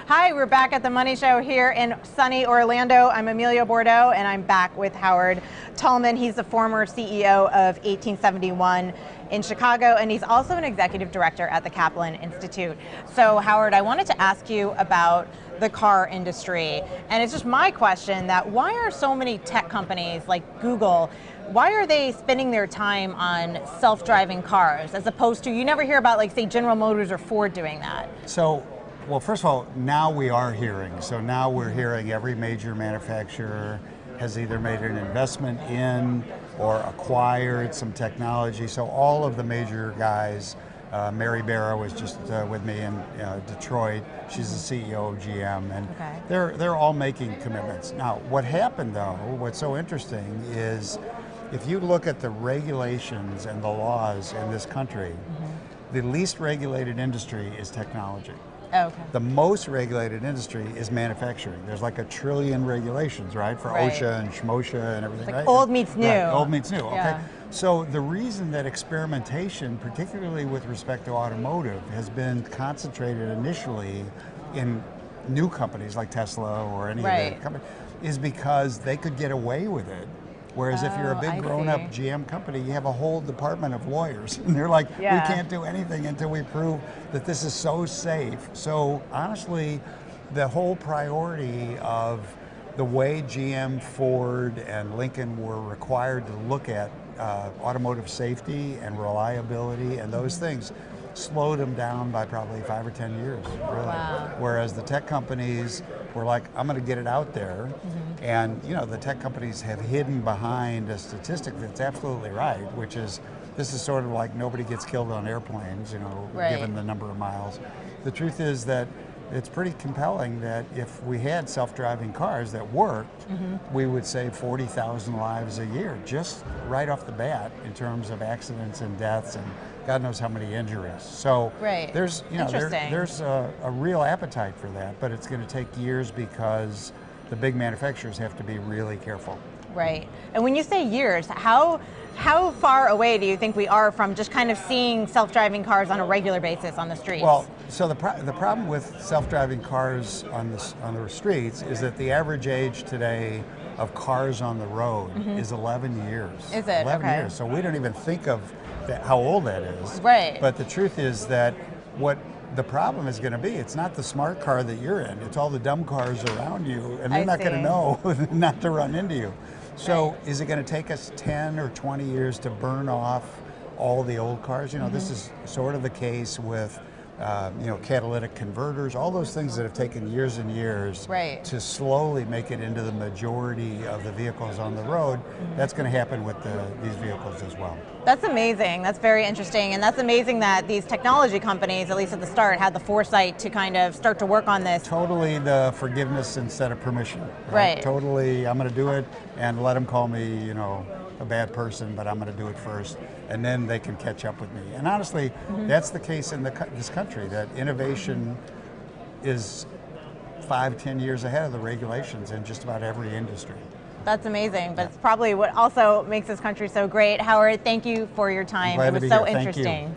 Hi, we're back at the Money Show here in sunny Orlando. I'm Amelia Bordeaux, and I'm back with Howard Tullman. He's the former CEO of 1871 in Chicago, and he's also an executive director at the Kaplan Institute. So, Howard, I wanted to ask you about the car industry, and it's just my question that why are so many tech companies like Google, why are they spending their time on self-driving cars as opposed to, you never hear about, like, say, General Motors or Ford doing that? So, well, first of all, now we are hearing. So now we're hearing every major manufacturer has either made an investment in or acquired some technology. So all of the major guys, Mary Barra was just with me in Detroit. She's the CEO of GM, and they're all making commitments. Now, what happened though, what's so interesting is if you look at the regulations and the laws in this country, the least regulated industry is technology. Okay. The most regulated industry is manufacturing. There's like 1 trillion regulations, right? For OSHA and SMOSHA and everything, like right? Old meets new. Right, old meets new, okay. Yeah. So the reason that experimentation, particularly with respect to automotive, has been concentrated initially in new companies like Tesla or any of the companies, is because they could get away with it. Whereas if you're a big grown-up GM company, you have a whole department of lawyers. And they're like, we can't do anything until we prove that this is so safe. So honestly, the whole priority of the way GM, Ford, and Lincoln were required to look at automotive safety and reliability and those things slowed them down by probably 5 or 10 years, really. Wow. Whereas the tech companies were like, I'm going to get it out there. And you know, the tech companies have hidden behind a statistic that's absolutely right, which is, this is sort of like nobody gets killed on airplanes, you know, given the number of miles. The truth is that it's pretty compelling that if we had self-driving cars that worked, we would save 40,000 lives a year, just right off the bat in terms of accidents and deaths and God knows how many injuries. So there's, you know, there's a real appetite for that, but it's going to take years because the big manufacturers have to be really careful. Right. And when you say years, how far away do you think we are from just kind of seeing self-driving cars on a regular basis on the streets? Well, so the problem with self-driving cars on the streets is that the average age today of cars on the road is 11 years. Is it? 11 years. So we don't even think of how old that is. Right. But the truth is that what the problem is going to be, it's not the smart car that you're in, it's all the dumb cars around you, and they're not going to know not to run into you. So is it going to take us 10 or 20 years to burn off all the old cars? You know, this is sort of the case with you know, catalytic converters, all those things that have taken years and years to slowly make it into the majority of the vehicles on the road. That's going to happen with these vehicles as well. That's amazing. That's very interesting. And that's amazing that these technology companies, at least at the start, had the foresight to kind of start to work on this. Totally the forgiveness instead of permission. Right? Totally, I'm going to do it and let them call me, you know, a bad person, but I'm going to do it first, and then they can catch up with me. And honestly, that's the case in this country, that innovation is 5-10 years ahead of the regulations in just about every industry. That's amazing, but it's probably what also makes this country so great. Howard, thank you for your time. It was so interesting.